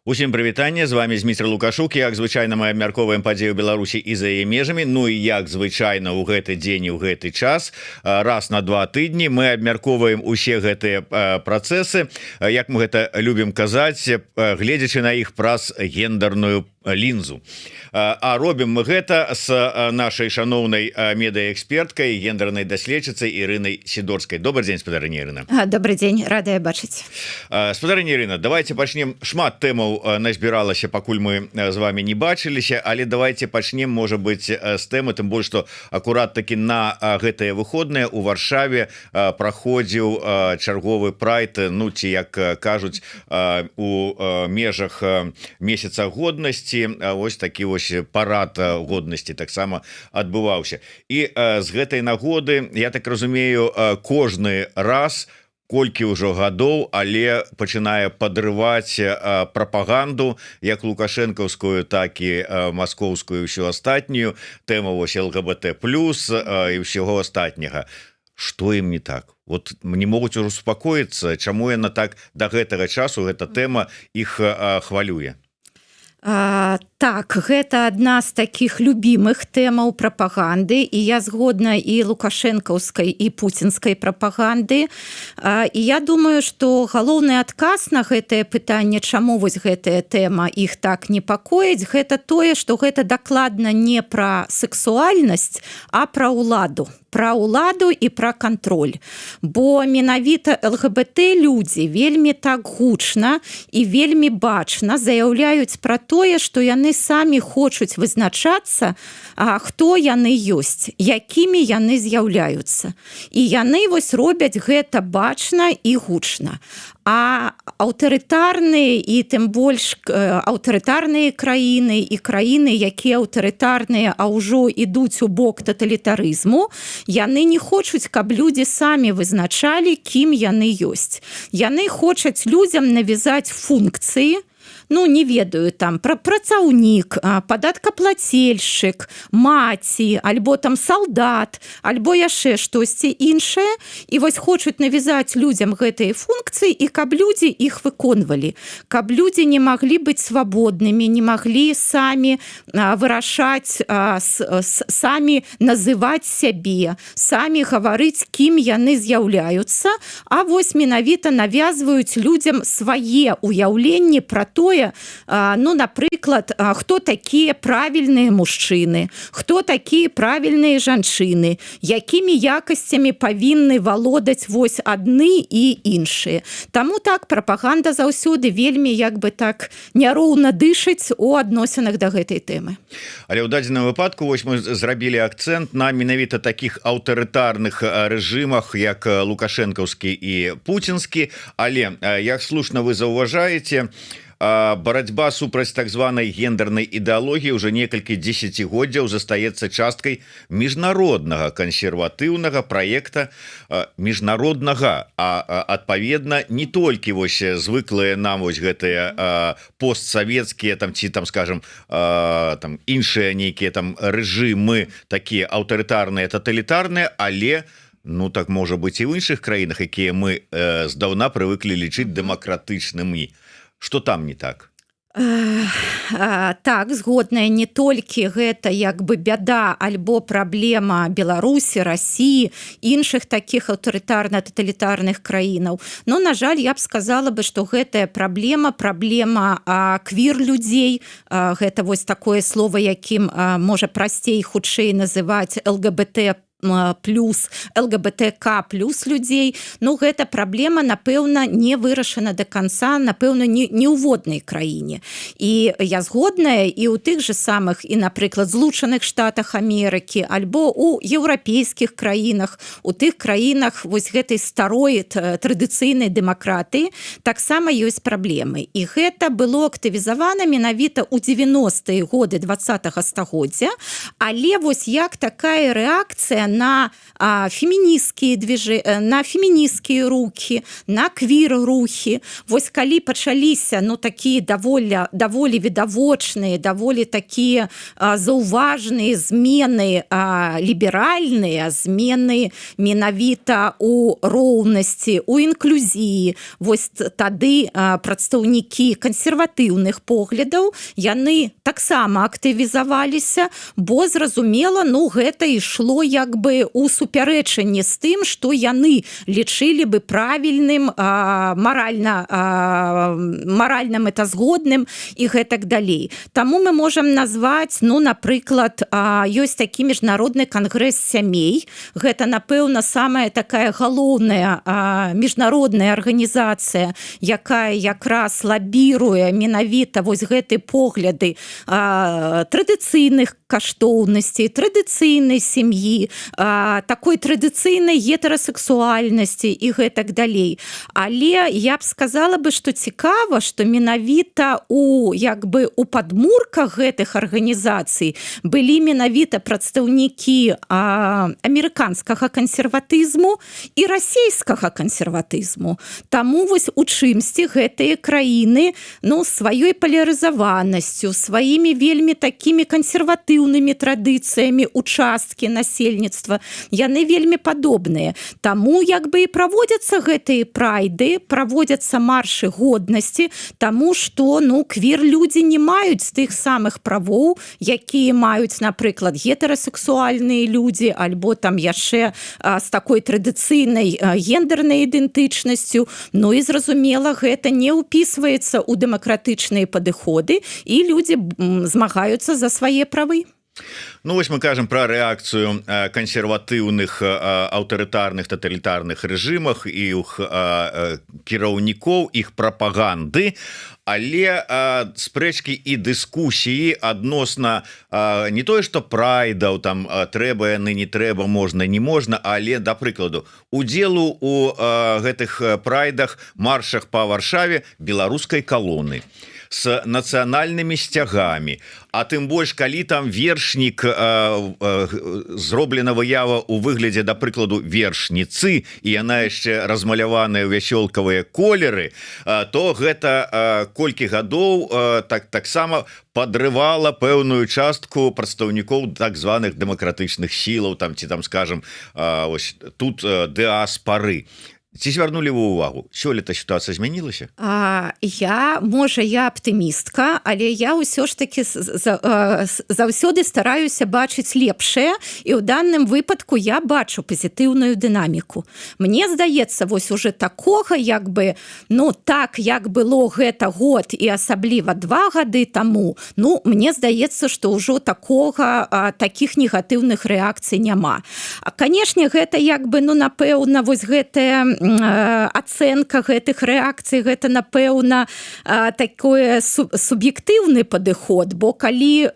Усім прывітанне, з вами Зміцер Лукашук. Як звычайна мы абмяркоўваем падзею Беларусі і за яе межамі. Ну і як звычайна ў гэты дзень і ў гэты час раз на 2 тыдні мы абмяркоўваем усе гэтыя працэсы, як мы гэта любім казаць, гледзячы на іх праз гендерную лінзу. А робім мы гэта з нашай шаноўнай медыаэксперткай, гендернай даследчыцай Ірынай Сідорскай. Добрый дзень, спадарыня Ірына. Добрый дзень, радая бачыць. Спадарыня Ірына, давайте пачнем. Шмат тэмаў назбіралася, пакуль мы з вами не бачыліся, але давайте пачнем, можа быць, з тэмы, тым больш, што акурат такі на гэтыя выходныя у Варшаве праходзіў чарговы прайд, ну ці як кажуць, у межах месяца годнасці, ось такі вось парад годнасці таксама адбываўся. І з гэтай нагоды, я так разумею, кожны раз, колькі ўжо гадоў, але пачынае падрываць прапаганду, як лукашэнкаўскую, так і маскоўскую, ўсю астатнюю, тэму вось ЛГБТ+, і ўсяго астатняга. Што ім не так? Вот не могуць успакоіцца, чаму яна так да гэтага часу, гэта тэма іх хвалюе? Так, гэта адна з такіх любімых тэмаў прапаганды, і я згодна і лукашэнкаўскай, і пуцінскай прапаганды. І я думаю, што галоўны адказ на гэтае пытанне, чаму вось гэтая тэма іх так непакоіць, гэта тое, што гэта дакладна не пра сексуальнасць, а пра ўладу. Пра ўладу і пра кантроль. Бо менавіта ЛГБТ-людзі вельмі так гучна і вельмі бачна заяўляюць пра тое, што яны самі хочуць вызначацца, хто яны ёсць, якімі яны з'яўляюцца. І яны вось робяць гэта бачна і гучна. А аўтарытарныя і тым больш аўтарытарныя краіны і краіны, якія аўтарытарныя, а ўжо ідуць у бок таталітарызму, яны не хочуць, каб людзі самі вызначалі, кім яны ёсць. Яны хочуць людзям навязаць функцыі, ну, не ведаю, там, працаўнік, падаткаплацельшчык, маці, альбо там салдат, альбо яшчэ штосьці іншае, і вось хочуць навязаць людзям гэтыя функцыі, і каб людзі іх выконвалі, каб людзі не маглі быць свабоднымі, не маглі самі вырашаць, самі называць сябе, самі гаварыць, кім яны з'яўляюцца, а вось менавіта навязваюць людзям свае ўяўленні пра тое, ну, напрыклад, хто такія правільныя мужчыны, хто такія правільныя жанчыны, якімі якасцямі павінны валодаць вось адны і іншыя. Таму так, прапаганда заўсёды вельмі, як бы так, няроўна дышыць у адносінах да гэтай тэмы. Але ў дадзеным выпадку вось мы зрабілі акцэнт на менавіта такіх аўтарытарных рэжымах, як лукашэнкаўскі і пуцінскі, але, як слушна вы заўважаеце, барацьба супраць так званай гендернай ідэалогіі ўжо некалькі дзесяцігоддзяў застаецца часткай міжнароднага кансерватыўнага праекта, міжнароднага, а адпаведна не толькі вось звыклыя нам вось гэтыя постсавецкія там ці там, скажем, там іншыя нейкія там рэжымы, такія аўтарытарныя, таталітарныя, але ну так можа быць і ў іншых краінах, якія мы здаўна прывыклі лічыць дэмакратычнымі. Што там не так? Так, згодная, не толькі гэта як бы бяда альбо праблема Беларусі, Расіі, іншых такіх аўтарытарна-таталітарных краінаў. Но, на жаль, я б сказала бы, што гэтая праблема квір-людзей, гэта вось такое слово, якім можа прасцей хутчэй называць ЛГБТ+, ЛГБТК+ людзей, ну гэта праблема, напэўна, не вырашана до конца, напэўна, не ў воднай краіне. І я згодная і ў тых же самых, і, напрыклад, Злучаных Штатах Амерыкі, альбо ў еўрапейскіх краінах, у тых краінах вось гэтай старой традыцыйнай дэмакратыі таксама ёсць праблемы. І гэта было актывізавана менавіта ў 90-е годы 20-го стагоддзя, але вось як такая рэакцыя на фемінісцкія на фемінісцкія рухі, на квір-рухі. Вось калі пачаліся такія даволі відавочныя, даволі такія заўважныя змены ліберальныя, змены менавіта у роўнасці, у інклюзіі, вось тады прадстаўнікі кансерватыўных поглядаў, яны таксама актывізаваліся, бо зразумела, гэта ішло як бы у супярэчанні з тым, што яны лічылі бы правільным, маральна мэтазгодным і гэтак далей. Таму мы можам назваць, напрыклад, ёсць такі міжнародны кангрэс сямей. Гэта, напэўна, самая такая галоўная міжнародная арганізацыя, якая якраз лабіруе менавіта вось гэты погляды традыцыйных каштоўнасцей, традыцыйнай сям'і, такой традыцыйнай гетэрасексуальнасці і гэтак далей. Але я б сказала бы, што цікава, што менавіта у падмурках гэтых арганізацый былі менавіта прадстаўнікі амерыканскага кансерватызму і расійскага кансерватызму. Таму вось у чымсьці гэтыя краіны сваёй палярызаванасцю, сваімі вельмі такімі кансерватыўнымі традыцыямі участкі насельніцтва, яны вельмі падобныя. Таму і праводзяцца гэтыя прайды, праводзяцца маршы годнасці, таму што квір-людзі не маюць тых самых правоў, якія маюць, напрыклад, гетэрасексуальныя людзі, альбо там яшчэ з такой традыцыйнай гендернай ідэнтычнасцю. І зразумела, гэта не ўпісваецца ў дэмакратычныя падыходы, і людзі змагаюцца за свае правы. Вось мы кажам пра рэакцыю кансерватыўных аўтарытарных таталітарных рэжымах і іх кіраўнікоў, іх прапаганды, але спрэчкі і дыскусіі адносна не тое, што прайдаў там трэба яны, не трэба, можна, не можна, але, да прыкладу, удзелу у гэтых прайдах, маршах па Варшаве беларускай калоны с нацыянальнымі сцягамі, а тым больш, калі там вершнік зроблена выява ў выглядзе, да прыкладу, вершніцы, і яна яшчэ размаляваная ў вясёлкавыя колеры, то гэта колькі гадоў таксама падрывала пэўную частку прадстаўнікоў так званых дэмакратычных сілаў, ці скажам, тут дыаспары. Ці звярнулі вы ўвагу, сёлета сітуацыя змянілася? Я аптымістка, але я ўсё ж таки заўсёды стараюся бачыць лепшае, і ў данным выпадку я бачу пазітыўную дынаміку. Мне здаецца, вось уже такога так, як было гэта год і асабліва 2 гады таму, мне здаецца, што ўжо такіх негатыўных рэакцый няма. Канешне, гэта напэўна, вось гэтая ацэнка гэтых рэакцый, гэта, напэўна, такое суб'ектыўны падыход, бо калі,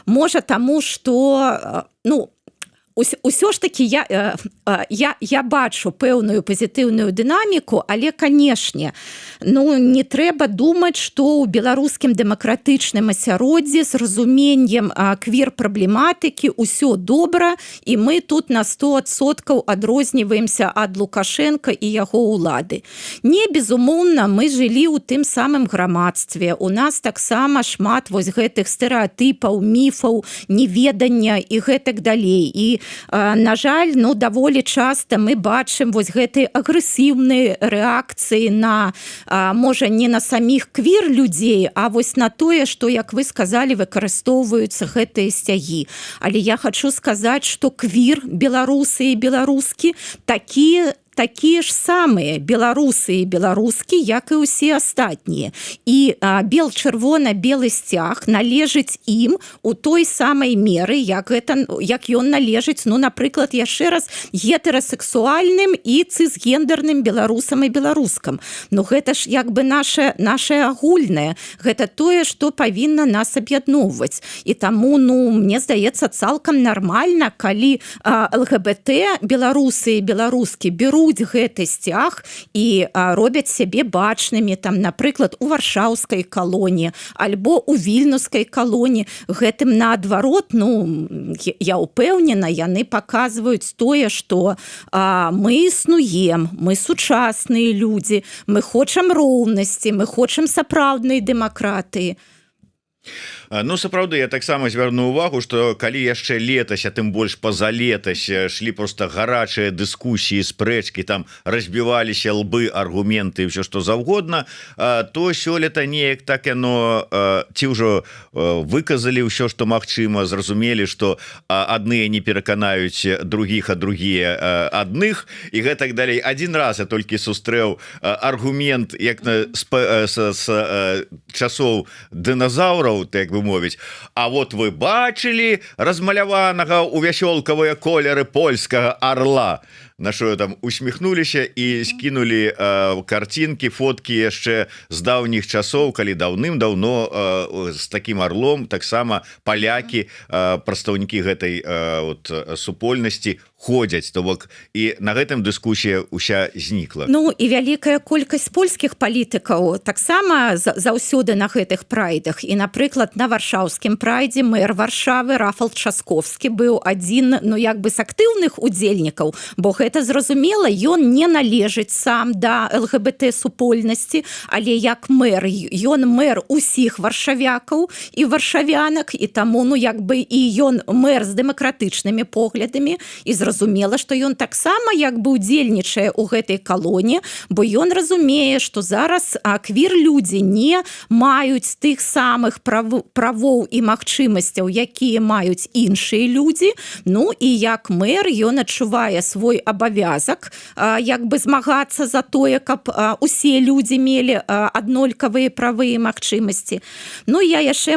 можа таму, што, усё ж таки я бачу пэўную пазітыўную дынаміку, але, канешне, не трэба думаць, што ў беларускім дэмакратычным асяроддзі з разуменнем квір-праблематыкі ўсё добра, і мы тут на 100% адрозніваемся ад Лукашенка і яго ўлады. Не, безумоўна, мы жылі ў тым самым грамадстве. У нас таксама шмат вось гэтых стэрэатыпаў, міфаў, неведання і гэтак далей. І на жаль, даволі часта мы бачым вось гэтыя агрэсіўныя рэакцыі на, можа, не на саміх квір-людзей, а вось на тое, што, як вы сказалі, выкарыстоўваюцца гэтыя сцягі. Але я хачу сказаць, што квір, беларусы і беларускі такія ж самыя беларусы і беларускі, як і ўсе астатнія. І бел-чырвона-белы сцяг належыць ім у той самай меры, як ён належыць, напрыклад, яшчэ раз, гетэрасексуальным і цысгендерным беларусам і беларускам. Гэта ж наше агульнае. Гэта тое, што павінна нас аб'ядноўваць. І таму, мне здаецца, цалкам нармальна, калі ЛГБТ беларусы і беларускі беруць бяруць гэты сцяг і робяць сябе бачнымі, там, напрыклад, у варшаўскай калоніі альбо у вільнюскай калоніі. Гэтым наадварот, я ўпэўнена, яны паказваюць тое, што мы існуем, мы сучасныя людзі, мы хочам роўнасці, мы хочам сапраўднай дэмакратыі. Ну, сапраўды, я таксама звярну увагу, што калі яшчэ летась, а тым больш пазалетась, шлі проста гарачыя дыскусіі, спрэчкі, там разбіваліся лбы, аргументы і ўсё што заўгодна, то сёлета неяк так яно ці ўжо выказалі ўсё, што магчыма, зразумелі, што адныя не пераканаюць другіх, а другія адных, і гэтак далей. Адзін раз я толькі сустрэў аргумент, як з часоў дыназаўраў, так бы мовіць. А вот вы бачылі размаляванага ў вясёлкавыя колеры польскага арла, на што там усміхнуліся і скінулі карцінкі, фоткі яшчэ з даўніх часоў, калі даўным-даўно з такім арлом таксама палякі, прадстаўнікі гэтай супольнасці ходзяць, то бок і на гэтым дыскусія ўся знікла. Ну і вялікая колькасць польскіх палітыкаў таксама заўсёды на гэтых прайдах. І, напрыклад, на варшаўскім прайдзе мэр Варшавы Рафал Часковскі быў адзін, з актыўных удзельнікаў, бо гэта зразумела, ён не належыць сам да ЛГБТ-супольнасці, але як мэр, ён мэр усіх варшавякаў і варшавянак, і таму, і ён мэр з дэмакратычнымі поглядамі, і зразумела, што ён таксама удзельнічае ў гэтай калоніі, бо ён разумее, што зараз квір-людзі не маюць тых самых правоў і магчымасцяў, якія маюць іншыя людзі. Ну і як мэр ён адчувае свой абавязак змагацца за тое, каб усе людзі мелі аднолькавыя правы і магчымасці. Ну я яшчэ,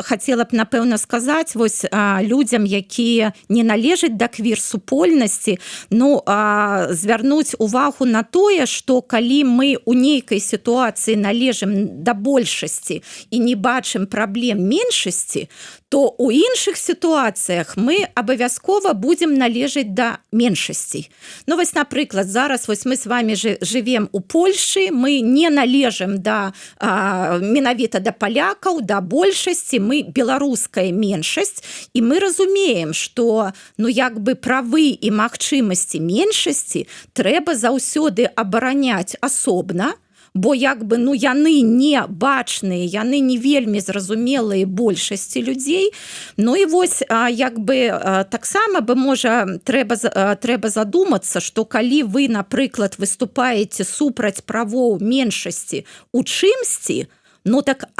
хацела б, напэўна, сказаць людзям, якія не належаць да квір-супольнасці, звярнуць увагу на тое, што калі мы ў нейкай сітуацыі належым да большасці і не бачым праблем меншасці, то ў іншых сітуацыях мы абавязкова будзем належаць да меншасцей. Напрыклад, зараз мы з вами жывем у Польшчы, мы не належым менавіта да палякаў, да большасці, мы беларуская меншасць, і мы разумеем, што правы і магчымасці меншасці трэба заўсёды абараняць асобна, бо яны не бачныя, яны не вельмі зразумелыя большасці людзей. Ну і таксама трэба задумацца, што калі вы, напрыклад, выступаеце супраць правоў меншасці у чымсьці,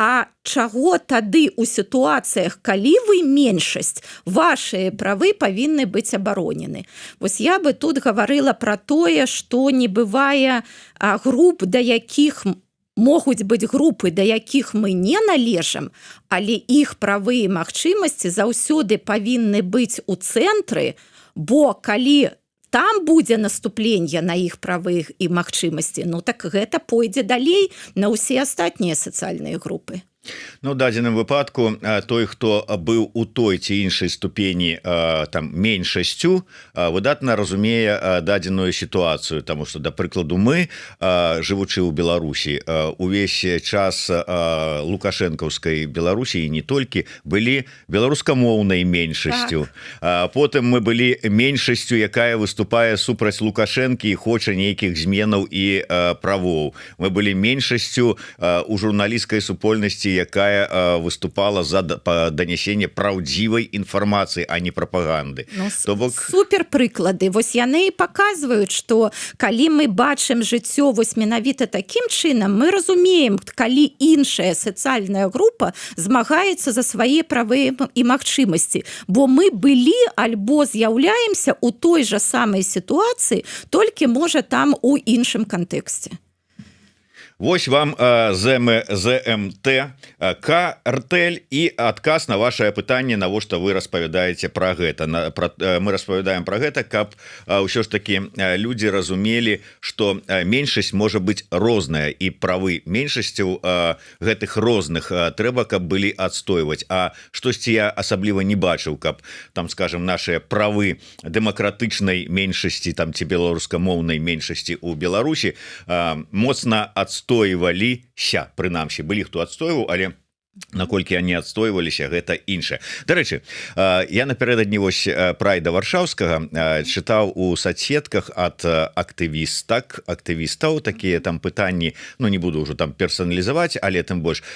а чаго тады ў сітуацыях, калі вы меншасць, вашыя правы павінны быць абаронены? Я бы тут гаварыла пра тое, што не бывае груп, да якіх могуць быць групы, да якіх мы не належым, але іх правы і магчымасці заўсёды павінны быць у цэнтры, бо калі там будзе наступленне на іх правы і магчымасці, гэта пойдзе далей на ўсе астатнія сацыяльныя групы. Ну, у дадзеным выпадку той, хто быў у той ці іншай ступені меншасцю, выдатна разумее дадзеную сітуацыю, таму што, да прыкладу, мы, жывучы ў Беларусі, увесь час лукашэнкаўскай Беларусі і не толькі, былі беларускамоўнай меншасцю. Потым мы былі меншасцю, якая выступае супраць Лукашэнкі і хоча нейкіх зменаў і правоў. Мы былі меншасцю у журналісцкай супольнасці, якая выступала за данясенне праўдзівай інфармацыі, а не прапаганды. Супер прыклады. Яны паказваюць, што калі мы бачым жыццё менавіта такім чынам, мы разумеем, калі іншая сацыяльная група змагаецца за свае правы і магчымасці, бо мы былі альбо з'яўляемся у той жа самай сітуацыі, толькі, можа, там у іншым кантэксце. Вось вам ЗМТ картэль і адказ на ваше пытанне, навошта вы распавядаеце пра гэта. Мы распавядаем пра гэта, каб ўсё ж таки людзі разумелі, што меншасць можа быць розная, і правы меншасцяў гэтых розных трэба, каб былі адстойваць. А штосьці я асабліва не бачыў, каб там, скажем, нашыя правы дэмакратычнай меншасці там ці беларускамоўнай меншасці ў Беларусі моцна адстойваліся. Прынамсі былі хто адстойваў, але наколькі они адстойваліся, гэта іншае. Дарэчы, я напярэдадні вось прайда варшаўскага чытаў у соцсетках ад актывістаў такія там пытанні, ну не буду ўжо там персаналізаваць, але тым больш.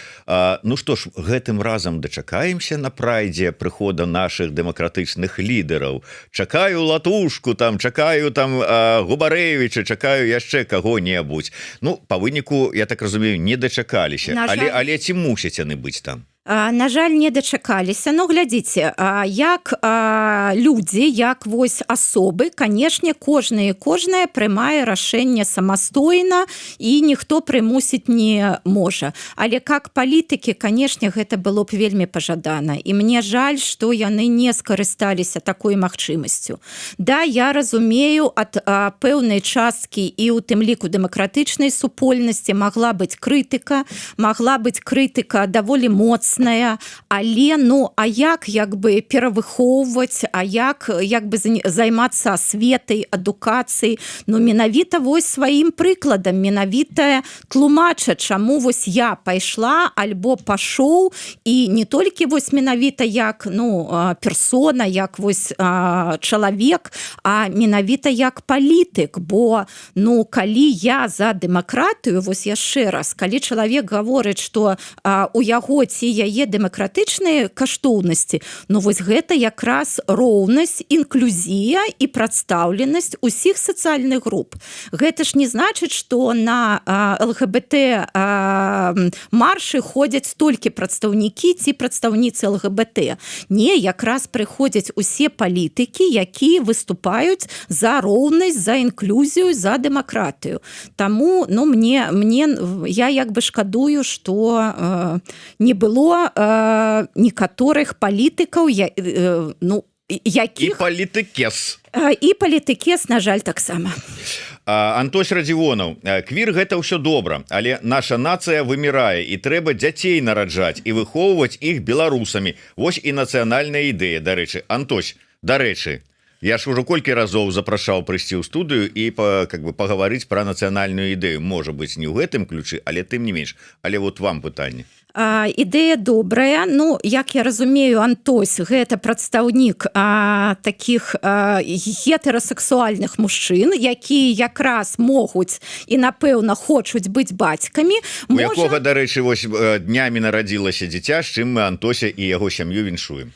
Ну што ж, гэтым разам дачакаемся на прайдзе прыхода нашых дэмакратычных лідараў. Чакаю Латушку, там чакаю там Губарэвіча, чакаю яшчэ каго-небудзь. Ну, па выніку, я так разумею, не дачакаліся, але ці мусяць яны быць там? На жаль, не дачакаліся. Ну, глядзіце, як людзі, як вось асобы, канешне, кожная прымае рашэнне самастойна і ніхто прымусіць не можа. Але как палітыкі, канешне, гэта было б вельмі пажадана. І мне жаль, што яны не скарысталіся такой магчымасцю. Да, я разумею, ад пэўнай часткі і ў тым ліку дэмакратычнай супольнасці магла быць крытыка даволі моцная, але ну а як бы перавыхоўваць, а як бы займацца асветай, адукацыяй, ну менавіта вось сваім прыкладам, менавіта тлумача, чаму вось я пайшла альбо пашоў, і не толькі вось менавіта як персона, як вось чалавек, а менавіта як палітык, бо ну калі я за дэмакратыю, вось яшчэ раз, калі чалавек гаворыць, што у яго ці яе дэмакратычныя каштоўнасці, ну вось гэта якраз роўнасць, інклюзія і прадстаўленасць усіх сацыяльных груп. Гэта ж не значыць, што на ЛГБТ маршы ходзяць толькі прадстаўнікі ці прадстаўніцы ЛГБТ. Не, якраз прыходзяць усе палітыкі, якія выступаюць за роўнасць, за інклюзію, за дэмакратыю. Таму ну я як бы шкадую, што не было некаторых палітыкаў, якіх... І палітыкес, на жаль, таксама. Антось Радзівонаў, квір гэта ўсё добра, але наша нацыя вымірае, і трэба дзяцей нараджаць і выхоўваць іх беларусамі. Вось і нацыянальная ідэя, дарэчы. Антось, дарэчы, я ж ужо колькі разоў запрашаў прыйсці ў студыю і пагаварыць пра нацыянальную ідэю. Можа быць, не ў гэтым ключы, але тым не менш. Але вот вам пытанне. Ідэя добрая. Ну, як я разумею, Антось, гэта прадстаўнік такіх гетэрасексуальных мужчын, якія якраз могуць і, напэўна, хочуць быць бацькамі. У якога, дарэчы, вось днямі нарадзілася дзіця, з чым мы Антося і яго сям'ю віншуем.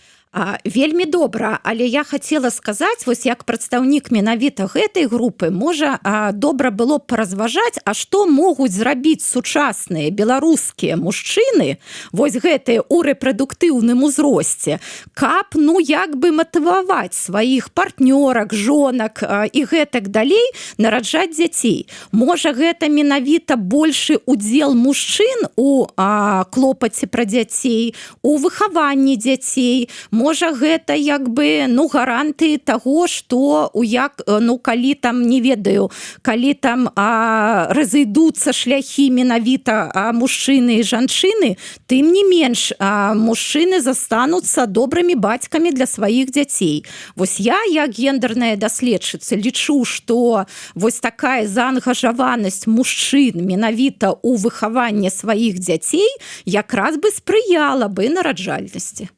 Вельмі добра, але я хацела сказаць, вось як прадстаўнік менавіта гэтай групы, можа добра было б паразважаць, а што могуць зрабіць сучасныя беларускія мужчыны, вось гэтыя ў рэпрадуктыўным узросце, каб як бы матываваць сваіх партнёрак, жонак і гэтак далей нараджаць дзяцей. Можа гэта менавіта большы удзел мужчын у клопаце пра дзяцей, у выхаванні дзяцей. Можа гэта як бы гарантыі таго, што калі там не ведаю, калі там разыйдуцца шляхі менавіта мужчыны і жанчыны, тым не менш мужчыны застануцца добрымі бацькамі для сваіх дзяцей. Вось я, як гендерная даследчыца, лічу, што вось такая заангажаванасць мужчын менавіта ў выхаванне сваіх дзяцей якраз бы спрыяла бы нараджальнасці.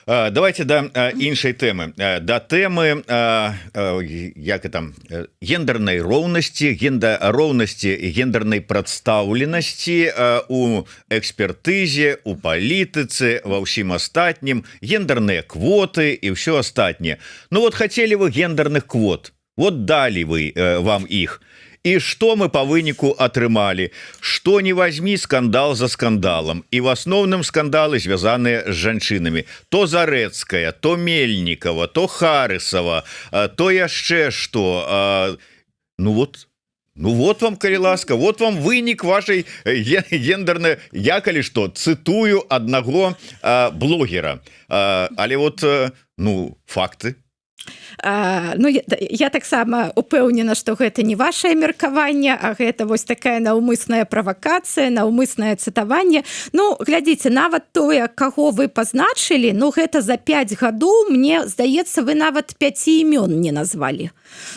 Давайте да іншай тэмы, да тэмы гендернай роўнасці, роўнасці гендернай прадстаўленасці у экспертызе, у палітыцы, ва ўсім астатнім, гендерныя квоты і ўсё астатняе. Ну вот хацелі вы гендерных квот, вот далі вы вам іх. І што мы па выніку атрымалі? Што не возьми, скандал за скандалам. І в асноўным скандалы звязаныя з жанчынамі. То Зарэцкая, то Мельнікава, то Харысава, то яшчэ што. Ну вот, Ну вот вам, калі ласка, вот вам вынік вашей гендерной, я калі что цытую аднаго блогера, але вот ну факты. Ну, я таксама упэўнена, што гэта не вашае меркаванне, а гэта вось такая наўмысная правакацыя, наўмыснае цытаванне. Ну, глядзіце, нават тое, каго вы пазначылі, ну, гэта за 5 гадоў, мне здаецца, вы нават 5 імён не назвалі.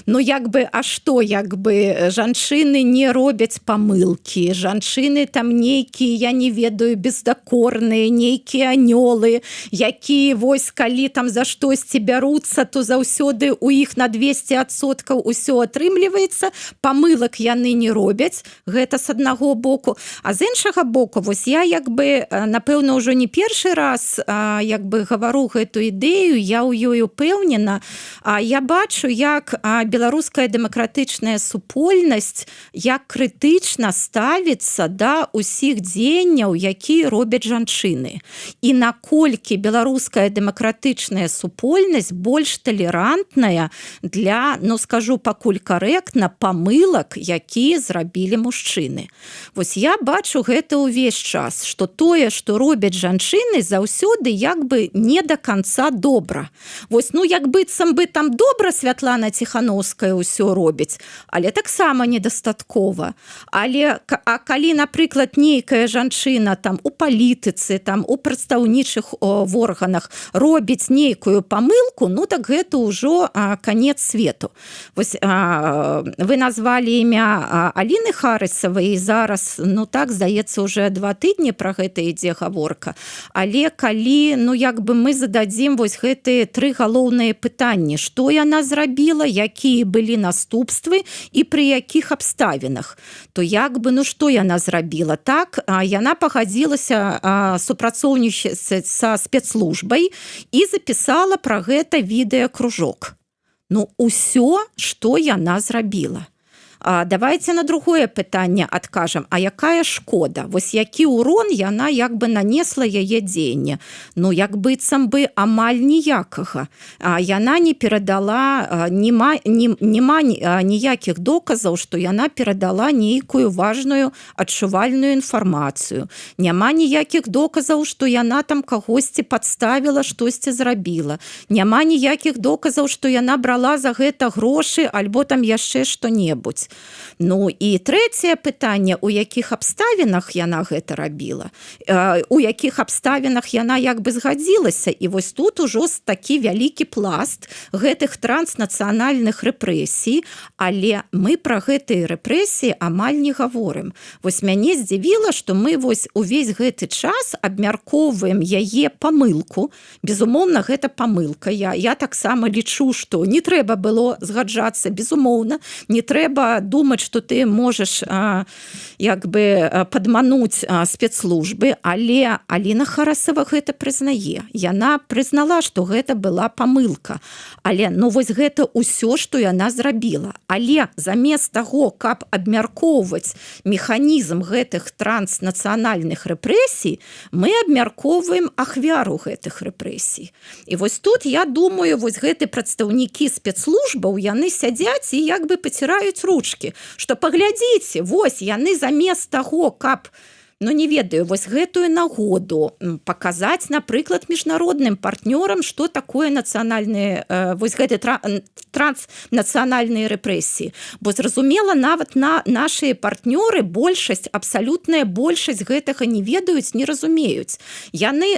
Ну, як бы, а што, як бы, жанчыны не робяць памылкі, жанчыны там нейкія, я не ведаю, бездакорныя, нейкія анёлы, якія, вось, калі там за штосьці бяруцца, то заўсёды у іх на 200% усё атрымліваецца, памылак яны не робяць, гэта з аднаго боку. А з іншага боку, вось я як бы, напэўна, ўжо не першы раз як бы гавару гэту ідэю, я ў ёй упэўнена, я бачу, як беларуская дэмакратычная супольнасць, як крытычна ставіцца да ўсіх дзеянняў, якія робяць жанчыны. І наколькі беларуская дэмакратычная супольнасць больш толерантная для, ну скажу пакуль карэктна, памылак, якія зрабілі мужчыны. Вось я бачу гэта ўвесь час, што тое, што робяць жанчыны, заўсёды як бы не да канца добра. Вось, ну як быццам бы там добра Святлана Ціхановская ўсё робіць, але таксама недастаткова. Але калі, напрыклад, нейкая жанчына там у палітыцы, там у прадстаўнічых органах робіць нейкую памылку, ну так гэта ўжо канец свету. Вось вы назвалі імя Аліны Харысавай, і зараз, ну так, здаецца, уже 2 тыдні пра гэта ідзе гаворка. Але калі, ну як бы мы зададзім вось гэтыя 3 галоўныя пытанні, што яна зрабіла, якія былі наступствы і пры якіх абставінах, то як бы, ну што яна зрабіла? Так, яна пагадзілася супрацоўнічаць са спецслужбай і запісала пра гэта відэакружок. Ну, усё, што яна зрабіла. Давайте на другое пытанне адкажам, а якая шкода? Вось які ўрон яна як бы нанесла яе дзеянне? Ну, як быццам бы амаль ніякага. Яна не перадала, нема ніякіх доказаў, што яна перадала нейкую важную адчувальную інфармацыю. Няма ніякіх доказаў, што яна там кагосьці падставіла, штосьці зрабіла. Няма ніякіх доказаў, што яна брала за гэта грошы альбо там яшчэ што-небудзь. Ну і трэцяе пытанне, у якіх абставінах яна гэта рабіла, у якіх абставінах яна як бы згадзілася, і вось тут ужо такі вялікі пласт гэтых транснацыянальных рэпрэсій, але мы пра гэтыя рэпрэсіі амаль не гаворым. Вось мяне здзівіла, што мы вось увесь гэты час абмяркоўваем яе памылку. Безумоўна, гэта памылка. Я таксама лічу, што не трэба было згаджацца, безумоўна, не трэба думаць, што ты можаш як бы падмануць спецслужбы, але Аліна Харысава гэта прызнае. Яна прызнала, што гэта была памылка. Але ну вось гэта ўсё, што яна зрабіла. Але замест таго, каб абмяркоўваць механізм гэтых транснацыянальных рэпрэсій, мы абмяркоўваем ахвяру гэтых рэпрэсій. І вось тут, я думаю, вось гэты прадстаўнікі спецслужбаў, яны сядзяць і як бы паціраюць ручкі, што паглядзіце, вось яны замест таго, каб, ну не ведаю, вось гэтую нагоду паказаць, напрыклад, міжнародным партнёрам, што такое нацыянальныя, вось гэты транснацыянальныя рэпрэсіі. Бо зразумела, нават нашыя партнёры, большасць, абсалютная большасць гэтага не ведаюць, не разумеюць. Яны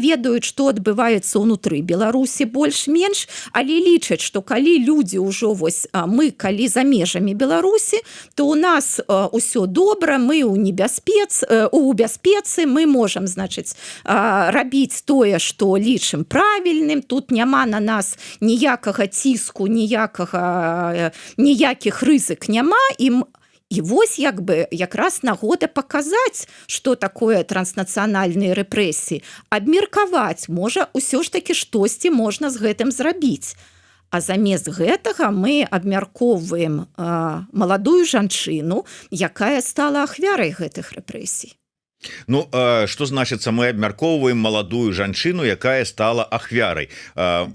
ведаюць, што адбываецца ўнутры Беларусі больш-менш, але лічаць, што калі людзі ўжо вось мы, калі за межамі Беларусі, то у нас усё добра, мы ў у бяспецы, мы можам, значыць, рабіць тое, што лічым правільным, тут няма на нас ніякага ціску, ніякіх рызык няма, і вось як бы якраз нагода паказаць, што такое транснацыянальныя рэпрэсіі, абмеркаваць, можа, усё ж такі штосьці можна з гэтым зрабіць. А замест гэтага мы абмяркоўваем маладую жанчыну, якая стала ахвярай гэтых рэпрэсій. Ну что значыцца мы абмяркоўваем маладую жанчыну, якая стала ахвярай.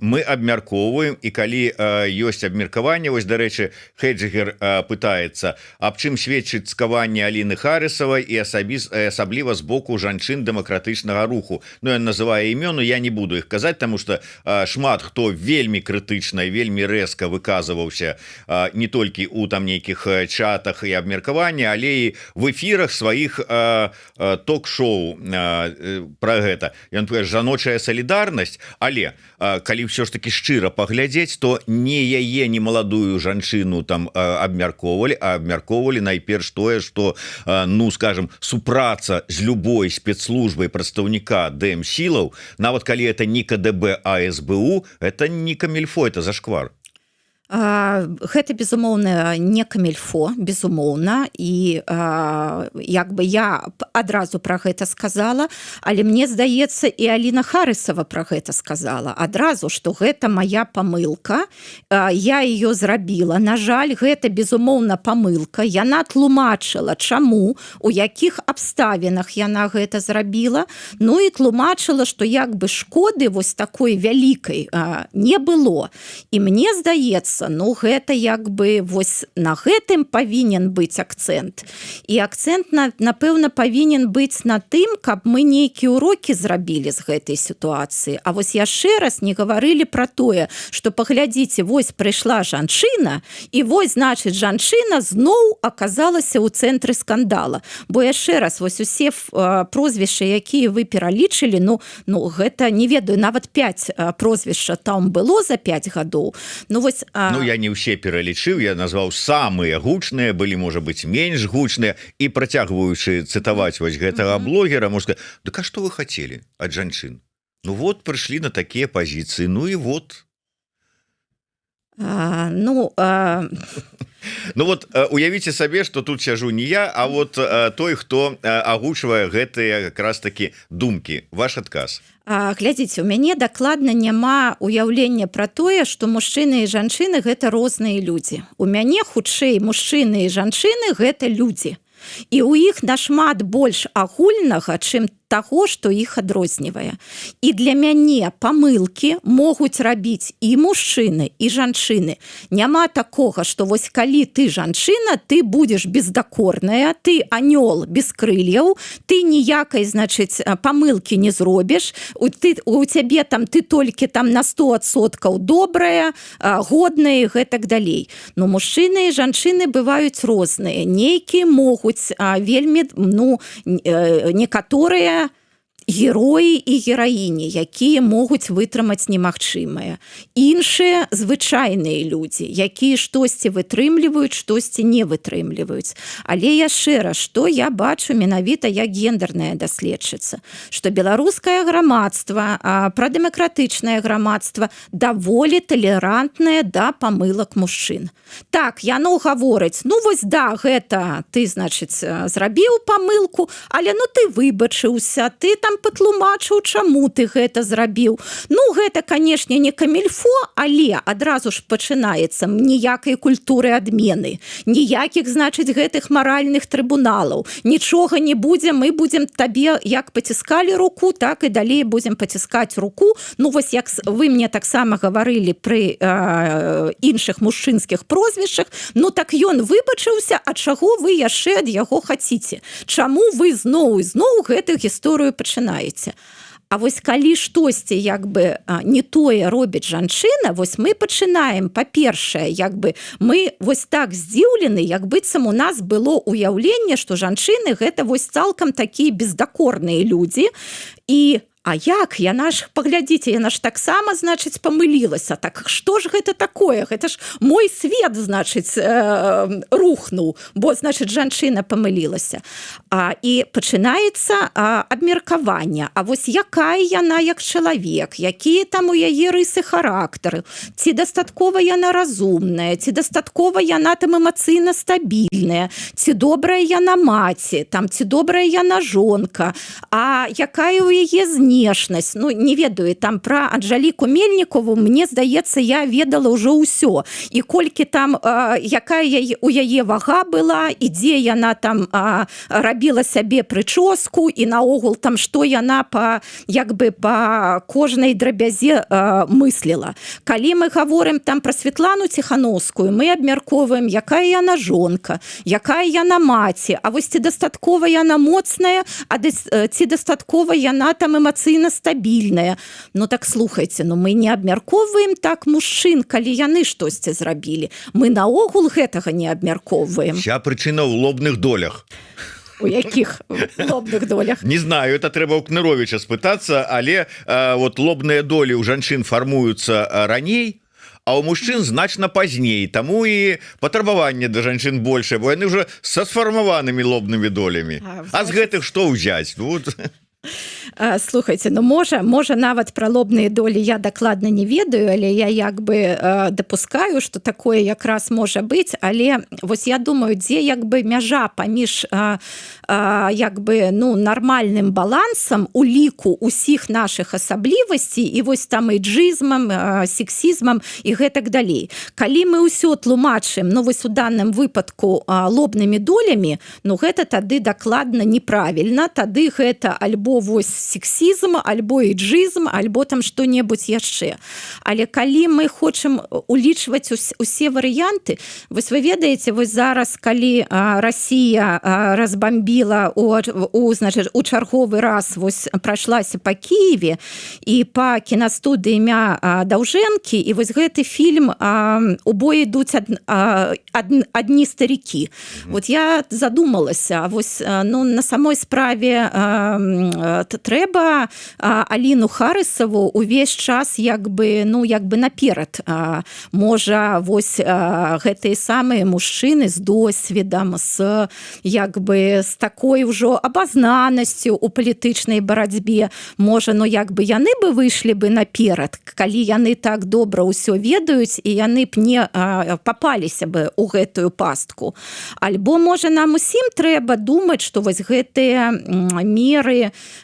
Мы абмяркоўваем, і калі ёсць абмеркаванне, вось дарэчы Хеджигер пытаецца, аб чым сведчыць цкаванне Аліны Харысавай і асабліва з боку жанчын дэмакратычнага руху. Ну я называю імёны, я не буду іх казаць, таму што шмат хто вельмі крытычна, вельмі рэзка выказваўся не толькі у там нейкіх чатах і абмеркавання, але і в эфірах сваіх ток-шоу про гэта. Ён піша, жаночая салідарнасць, але калі ўсё ж таки шчыра паглядзець, то не яе, не маладую жанчыну там абмяркоўвалі, а абмяркоўвалі найперш тое, што ну скажем, супраца з любой спецслужбай прадстаўніка ДМ-сілаў, нават калі это не КДБ, а СБУ, это не камільфо, это зашквар. Гэта безумоўна не камільфо, безумоўна, і як бы я адразу пра гэта сказала, але мне здаецца і Аліна Харысава пра гэта сказала адразу, што гэта моя памылка, я ее зрабіла, на жаль, гэта безумоўна памылка, яна тлумачыла чаму, у якіх абставінах яна гэта зрабіла, ну і тлумачыла, што як бы шкоды вось такой вялікай не было, і мне здаецца, ну гэта як бы вось на гэтым павінен быць акцэнт, і акцэнт напэўна павінен быць на тым, каб мы нейкія урокі зрабілі з гэтай сітуацыі. А вось яшчэ раз не гаварылі пра тое, што паглядзіце, вось прыйшла жанчына, і вось значыць жанчына зноў аказалася ў цэнтры скандала, бо яшчэ раз вось усе прозвішчы, якія вы пералічылі, ну гэта не ведаю, нават 5 прозвішча там было за 5 гадоў. Ну вось Ну я не ўсе пералічыў, я назваў самыя гучныя, былі можа быць менш гучныя, і працягваючы цытаваць вось гэтага блогера, можна сказаць, дык а што вы хацелі ад жанчын? Ну вот прыйшлі на такія пазіцыі, ну і вот. Ну вот уявіце сабе, што тут сяжу не я, а вот той, хто агучвае гэтыя якраз такі думкі. Ваш адказ. Глядзіце, у мяне дакладна няма уяўлення пра тое, што мужчыны і жанчыны гэта розныя людзі. У мяне хутчэй мужчыны і жанчыны гэта людзі. І ў іх нашмат больш агульнага, чым таго, што іх адрознівае. І для мяне памылкі могуць рабіць і мужчыны, і жанчыны. Няма такога, што вось калі ты жанчына, ты будзеш бездакорная, ты анёл без крыльяў, ты ніякай, значыць, памылкі не зробіш, у цябе там ты толькі там на 100% добрая, годная і гэтак далей. Ну, мужчыны і жанчыны бываюць розныя. Нейкія могуць вельмі, ну, некаторыя героі і гераіні, якія могуць вытрымаць немагчымае. Іншыя звычайныя людзі, якія штосьці вытрымліваюць, штосьці не вытрымліваюць. Але яшчэ раз, што я бачу менавіта як гендерная даследчыца, што беларускае грамадства, прадэмакратычнае грамадства даволі талерантнае да памылак мужчын. Так, яно гаворыць, ну вось да, гэта ты, значыць, зрабіў памылку, але ну ты выбачыўся, ты там патлумачыў, чаму ты гэта зрабіў. Ну, гэта, канешне, не камільфо, але адразу ж пачынаецца ніякай культуры адмены, ніякіх, значыць, гэтых маральных трыбуналаў. Нічога не будзе, мы будзем табе, як паціскалі руку, так і далей будзем паціскаць руку. Ну, вось як вы мне таксама гаварылі пры іншых мужчынскіх прозвішчах, ну, так ён выбачыўся, а чаго вы яшчэ ад яго хаціце? Чаму вы зноў і зноў гэтую гісторыю пачынаеце? А вось калі штосьці як бы не тое робіць жанчына, вось мы пачынаем, па-першае, як бы мы вось так здзіўлены, як быццам у нас было ўяўленне, што жанчыны гэта вось цалкам такія бездакорныя людзі, і а як? Яна ж, паглядзіце, яна ж таксама, значыць, памылілася. Так што ж гэта такое? Гэта ж мой свет, значыць, рухнуў, бо, значыць, жанчына памылілася. І пачынаецца абмеркаванне. А вось якая яна як чалавек, якія там у яе рысы характару, ці дастаткова яна разумная, ці дастаткова яна там эмацыйна стабільная, ці добрая яна маці, там, ці добрая яна жонка, а якая ў яе знешнасць, внешнасць, ну не ведаю, там пра Анжеліку Мельнікову, мне здаецца, я ведала ўжо ўсё, і колькі там якая у яе вага была, і дзе яна там рабіла сябе прычоску, і наогул там што яна па кожнай драбязе мысліла. Калі мы гаворым там пра Светлану Ціхановскую, мы абмярковаем, якая яна жонка, якая яна маці, а вось ці дастаткова яна моцная, а ці дастаткова яна там эмацыйна стабільная. Ну так слухайце, ну мы не абмярковваем так мужчын, калі яны штосьці зрабілі. Мы наогул гэтага не абмярковваем. Вся прычына ў лобных долях. У якіх лобных долях? Не знаю, это трэба ў Кныровіча спытацца, але вот лобныя долі ў жанчын фармуюцца раней, а у мужчын значна пазней, таму і патрабаванне да жанчын большае, бо яны ўжо са сфармаванымі лобнымі долямі. А з гэтых што ўзяць? Слухайте, ну можа нават пра лобныя долі я дакладна не ведаю, але я дапускаю, што такое якраз можа быць, але вось я думаю, дзе мяжа паміж нармальным балансам у ліку ўсіх нашых асаблівасцей і вось там эйджызмам, сексізмам і гэтак далей. Калі мы ўсё тлумачым, ну вось у данным выпадку лобнымі долямі, ну гэта тады дакладна неправільна, тады гэта альбо вось сексізм, альбо эйджызм, альбо там што-небудзь яшчэ. Але калі мы хочам улічваць усе варыянты, вось вы ведаеце, вось зараз, калі Расія разбамбіла у чарговы раз, вось прайшлася па Кіеве і па кінастудыі імя Даўжэнкі, і вось гэты фільм «У бой ідуць адні старікі». Вот я задумалася, вось на самой справе трэба Аліну Харысаву увесь час наперад. Можа, вось гэтыя самыя мужчыны з досведам, з такой ужо абазнанасцю у палітычнай барацьбе, можа, яны бы выйшлі бы наперад, калі яны так добра ўсё ведаюць і яны б не папаліся бы ў гэтую пастку. Альбо, можа, нам усім трэба думаць, што вось гэтыя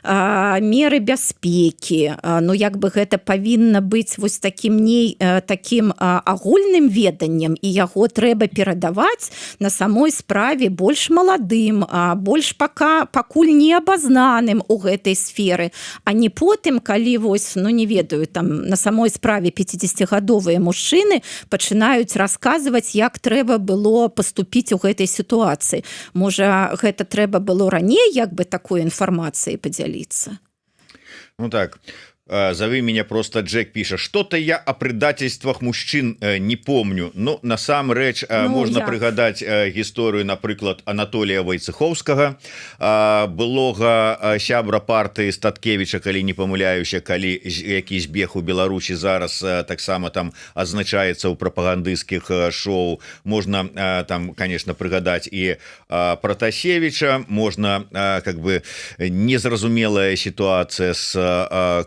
меры бяспекі, гэта павінна быць вось такім агульным веданнем, і яго трэба перадаваць на самой справе больш маладым, больш пакуль не абазнаным у гэтай сферы, а не потым, калі вось, не ведаю, там на самой справе 50-гадовыя мужчыны пачынаюць расказваць, як трэба было паступіць у гэтай сітуацыі. Можа, гэта трэба было раней такой інфармацыяй падзяліцца? Ну так, зови меня просто Джек пишет, что-то я о предательствах мужчин не помню. Ну, насамрэч, можно прыгадаць гісторыю, напрыклад, Анатолія Вайцеховскага, былога сябра партыі Статкевіча, калі не памыляюся, калі які збег у Беларусі зараз таксама там азначаецца ў прапагандысцкіх шоу. Можно там, конечно, прыгадаць і Пратасевіча, можно незразумелая сітуацыя з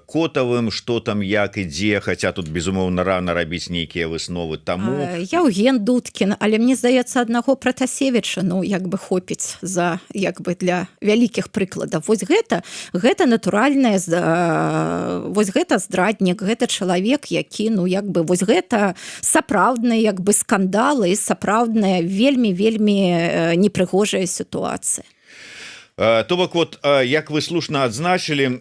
Котавым, што там як ідзе, хаця тут безумоўна рана рабіць нейкія высновы таму. Яўген Дудкін, але мне здаецца, аднаго Пратасевіча хопіць за для вялікіх прыкладаў. Вось гэта натуральнае, вось гэта здраднік, гэта чалавек, які вось гэта сапраўдныя скандалы і сапраўдная вельмі непрыгожая сітуацыя. То бок, вот як вы слушна адзначылі,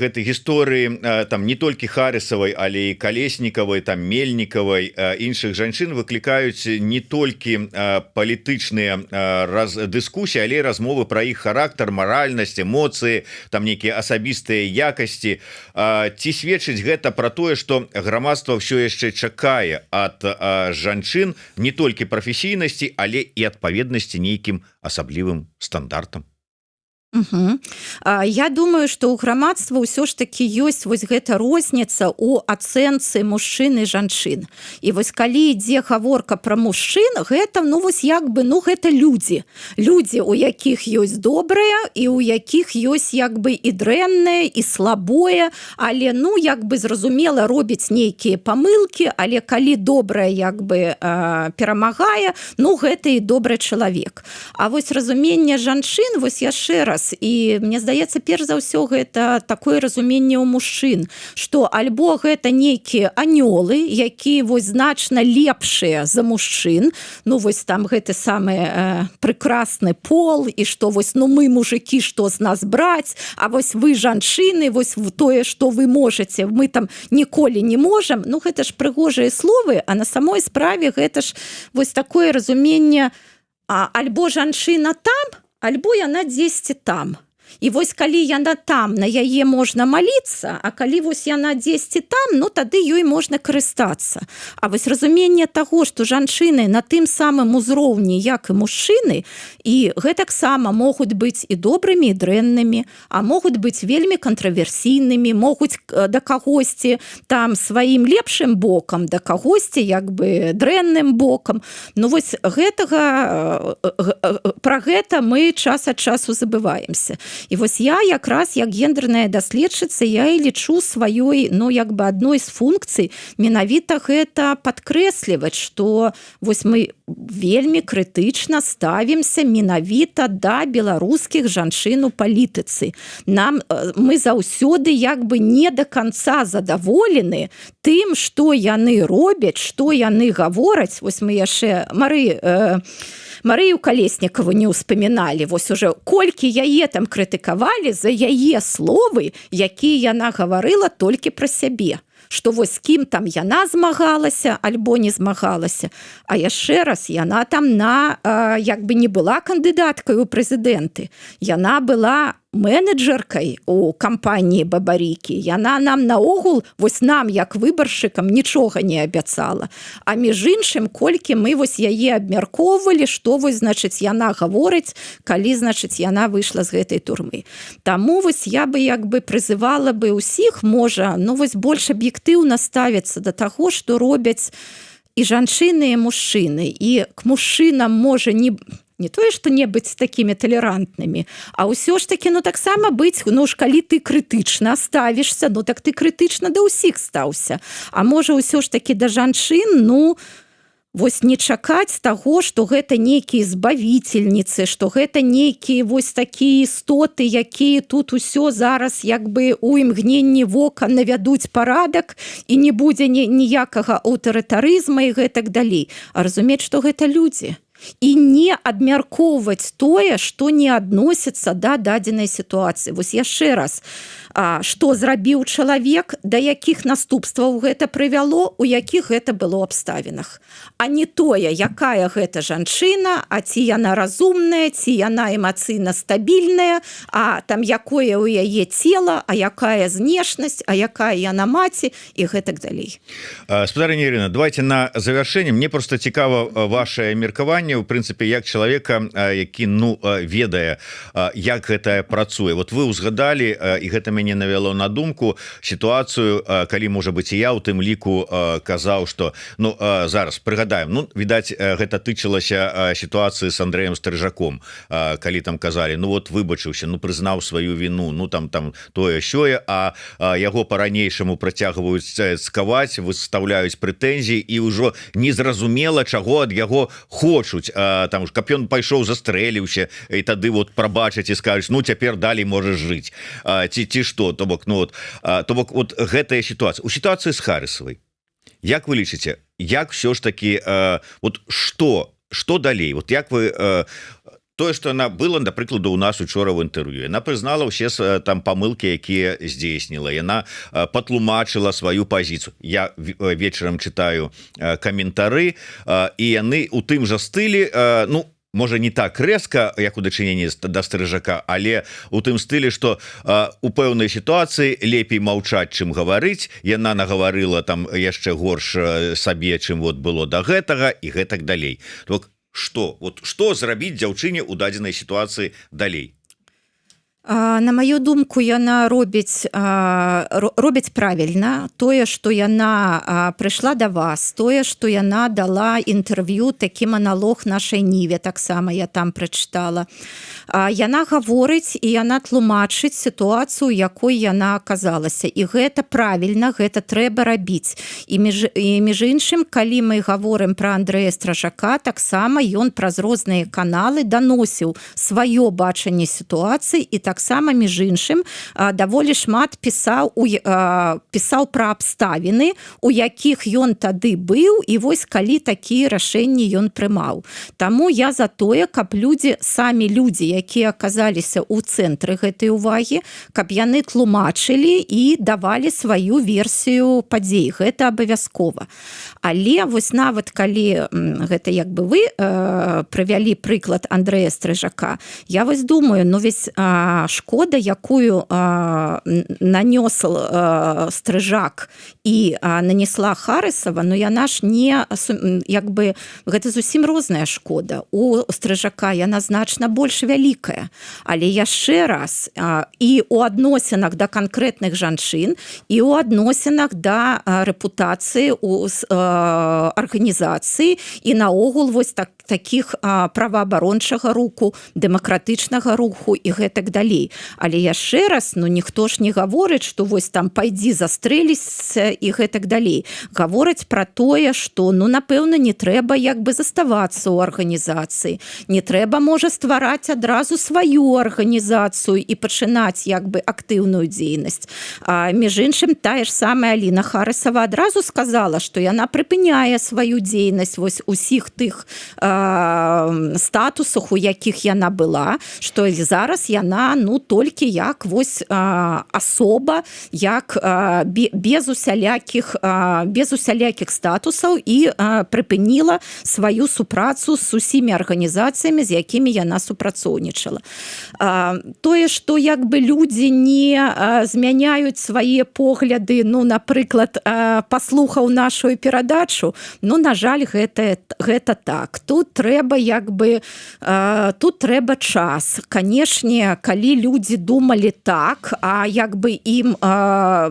гэтай гісторыі там не толькі Харысавай, але і Калеснікавай, там Мельнікавай, іншых жанчын выклікаюць не толькі палітычныя дыскусіі, але і размовы пра іх характар, маральнасць, эмоцыі, там нейкія асабістыя якасці. Ці сведчыць гэта пра тое, што грамадства ўсё яшчэ чакае ад жанчын не толькі прафесійнасці, але і адпаведнасці нейкім асаблівым стандартам? Я думаю, што ў грамадства ўсё ж такі ёсць вось гэта розніца ў ацэнцы мужчын і жанчын. І вось калі ідзе гаворка пра мужчын, гэта гэта людзі. Людзі, у якіх ёсць добрае і у якіх ёсць і дрэннае, і слабое, але зразумела, робіць нейкія памылкі, але калі добрае перамагае, гэта і добры чалавек. А вось разуменне жанчын, вось яшчэ раз, раз і мне здаецца перш за ўсё гэта такое разуменне ў мужчын, што альбо гэта нейкія анёлы, якія вось значна лепшыя за мужчын, ну вось там гэты самы прекрасны пол і што вось ну мы мужики, што з нас браць, а вось вы жанчыны, вось тое што вы можете, мы там ніколі не можам. Ну гэта ж прыгожыя словы, а на самой справе гэта ж вось такое разуменне, альбо жанчына там, альбо яна дзесьці там. І вось калі яна там, на яе можна маліцца, а калі вось яна дзесьці там, ну тады ёй можна карыстацца. А вось разуменне таго, што жанчыны на тым самым узроўні, як і мужчыны, і гэтаксама могуць быць і добрымі, і дрэннымі, а могуць быць вельмі кантраверсійнымі, могуць да кагосьці там сваім лепшым бокам, да кагосьці як бы дрэнным бокам. Ну вось гэтага, пра гэта мы час ад часу забываемся. І вось я якраз як гендерная даследчыца я і лічу сваёй, ну як бы адной з функцый менавіта гэта падкрэсліваць, што вось мы вельмі крытычна ставімся менавіта да беларускіх жанчын у палітыцы. Мы заўсёды як бы не да канца задаволены тым, што яны робяць, што яны гавораць. Вось мы яшчэ Марыю Калеснікаву не ўспаміналі. Вось уже колькі яе там крытыкавалі за яе словы, якія яна гаварыла толькі пра сябе. Што вось з кім там яна змагалася, альбо не змагалася. А яшчэ раз, яна там як бы не была кандыдаткай у прэзідэнты. Яна была менеджеркай у кампаніі Бабарыкі. Яна нам наогул, вось нам, як выбаршчыкам, нічога не абяцала. А між іншым, колькі мы вось яе абмяркоўвалі, што вось, значыць, яна гаворыць, калі, значыць, яна выйшла з гэтай турмы. Таму вось я бы як бы прызывала бы ўсіх, можа, ну вось больш аб'ектыўна ставіцца да таго, што робяць і жанчыны, і мужчыны. І к мужчынам можа не тое, што не быць такімі талерантнымі, а ўсё ж такі, ну таксама быць, ну ж калі ты крытычна ставішся, ну так ты крытычна да ўсіх стаўся. А можа ўсё ж такі да жанчын, ну вось не чакаць таго, што гэта нейкія збавіцельніцы, што гэта нейкія вось такія істоты, якія тут усё зараз як бы у імгненні вока навядуць парадак і не будзе ніякага аўтарытарызма і гэтак далей. А разумець, што гэта людзі. І не абмяркоўваць тое, што не адносіцца да дадзенай сітуацыі. Вось яшчэ раз, што зрабіў чалавек, да якіх наступстваў гэта прывяло, у якіх гэта было абставінах. А не тое, якая гэта жанчына, а ці яна разумная, ці яна эмацыйна стабільная, а там якое ў яе цела, а якая знешнасць, а якая яна маці і гэтак далей. Спадарыня Ірына, давайте на завяршэнне. Мне просто цікава ваше меркаванне, в прынцыпе, як чалавека, які ну ведае, як гэта працуе. Вот вы ўзгадалі, і гэта мяне навяло на думку сітуацыю, калі можа быць і я ў тым ліку казаў, што ну зараз прыгадаем, ну відаць гэта тычылася сітуацыі з Андрэем Стрыжаком, калі там казалі, ну вот выбачыўся, ну прызнаў сваю віну, ну там тое сёе, а яго по-ранейшаму працягваюць цкаваць, выставляюць прэтэнзіі і ўжо незразумела чаго ад яго хочуць. Там каб ён пайшоў застрэліўся і тады вот прабачаць і скажуць, ну цяпер далей можаш жыць ці што, то бок ну то бок вот гэтая сітуацыя у сітуацыі з Харысавай, як вы лічыце, як все ж таки вот што далей, вот як вы тое, што она была, да прыкладу, у нас учора в інтэрв'ю, яна прызнала ўсе там памылкі, якія здзейсніла, яна патлумачыла сваю пазіцыю. Я вечарам чытаю каментары, і яны у тым жа стылі, ну можа не так рэзка, як у дачыненні да Стрыжака, але у тым стылі, што у пэўнай сітуацыі лепей маўчаць, чым гаварыць. Яна нагаварыла там яшчэ горш сабе, чым вот было да гэтага і гэтак далей. Што зрабіць дзяўчыне ў дадзенай сітуацыі далей? На маю думку, яна робіць правільна тое, што яна прыйшла да вас, тое, што яна дала інтэрв'ю, такі маналог нашай Ніве, таксама я там прачытала. Яна гаворыць і яна тлумачыць сітуацыю, якой яна аказалася. І гэта правільна, гэта трэба рабіць. І між іншым, калі мы гаворым пра Андрэя Стражака, таксама ён праз розныя каналы даносіў сваё бачанне сітуацыі і таксама, між іншым, даволі шмат пісаў пра абставіны, у якіх ён тады быў, і вось калі такія рашэнні ён прымаў. Таму я за тое, каб самі людзі, якія аказаліся ў цэнтры гэтай увагі, каб яны тлумачылі і давалі сваю версію падзей. Гэта абавязкова. Але вось нават калі гэта як бы вы прывялі прыклад Андрэя Стрыжака, я вось думаю, весь шкода, якую нанёс Стрыжак і нанесла Харысава, яна ж не, як бы, гэта зусім розная шкода. У Стрыжака яна значна больш вялікая. Але яшчэ раз, і ў адносінах да канкрэтных жанчын, і ў адносінах да рэпутацыі арганізацыі, і наогул вось такіх праваабарончага руху, дэмакратычнага руху і гэтак далей. Але яшчэ раз, ніхто ж не гаворыць, што вось там пайдзі застрэліся і гэтак далей. Гавораць пра тое, што, напэўна, не трэба як бы заставацца ў арганізацыі. Не трэба, можа, ствараць адразу сваю арганізацыю і пачынаць як бы актыўную дзейнасць. Між іншым, тая ж самая Аліна Харысава адразу сказала, што яна прыпыняе сваю дзейнасць вось усіх тых статусах, у якіх яна была, што зараз яна, толькі як вось асоба, як без усялякіх статусаў і прыпыніла сваю супрацу з усімі арганізацыямі, з якімі яна супрацоўнічала. Тое, што як бы людзі не змяняюць свае погляды, напрыклад, паслухаў нашу перадачу, на жаль, гэта так. Тут трэба як бы, тут трэба час. Канешне, калі людзі думалі так, а як бы ім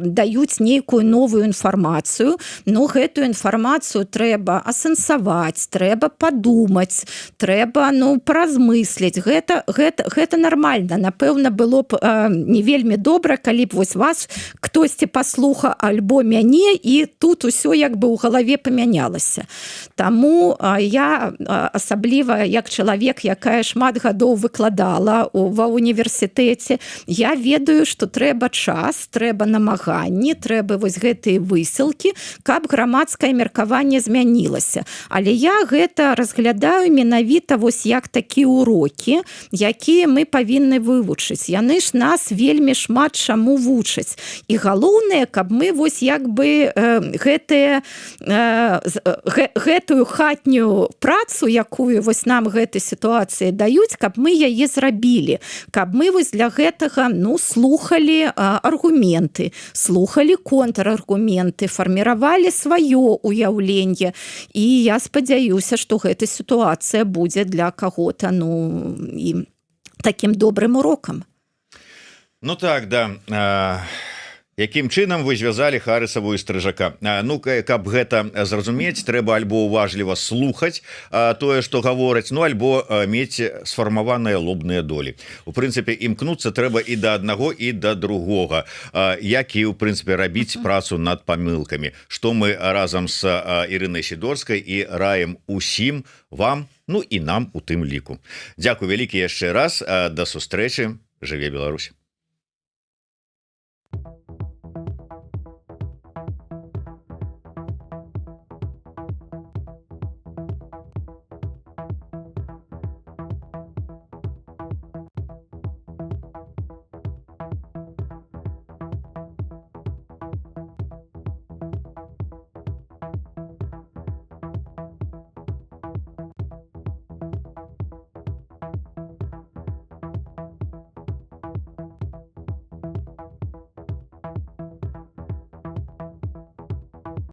даюць нейкую новую інфармацыю, гэтую інфармацыю трэба асэнсаваць, трэба падумаць, трэба, паразмысліць. Гэта нармальна. Напэўна, было б не вельмі добра, калі б вось вас хтосьці паслуха альбо мяне, і тут усё як бы ў галаве памянялася. Таму я асабліва як чалавек, якая шмат гадоў выкладала ва універсітэце, я ведаю, што трэба час, трэба намаганні, трэба вось гэтыя высілкі, каб грамадскае меркаванне змянілася. Але я гэта разглядаю менавіта вось як такія урокі, якія мы павінны вывучыць. Яны ж нас вельмі шмат чаму вучаць. І галоўнае, каб мы вось як бы гэтую хатнюю працу, якую вось нам гэтай сітуацыі даюць, каб мы яе зрабілі, каб мы вось для гэтага слухалі аргументы, слухалі контраргументы, фарміравалі сваё уяўленне. І я спадзяюся, што гэта сітуацыя будзе для каго-то і такім добрым урокам. Так, да. Якім чынам вы звязалі Харысаву і Стрыжака? Каб гэта зразумець, трэба альбо уважліва слухаць тое, што гавораць, альбо мець сфармаваныя лобныя долі. У прынцыпе, імкнуцца трэба і да аднаго, і да другога, як і, у прынцыпе, рабіць працу над памылкамі, што мы разам з Ірынай Сідорскай і раім усім вам, і нам у тым ліку. Дзякуй вялікі яшчэ раз, да сустрэчы, жыве Беларусь.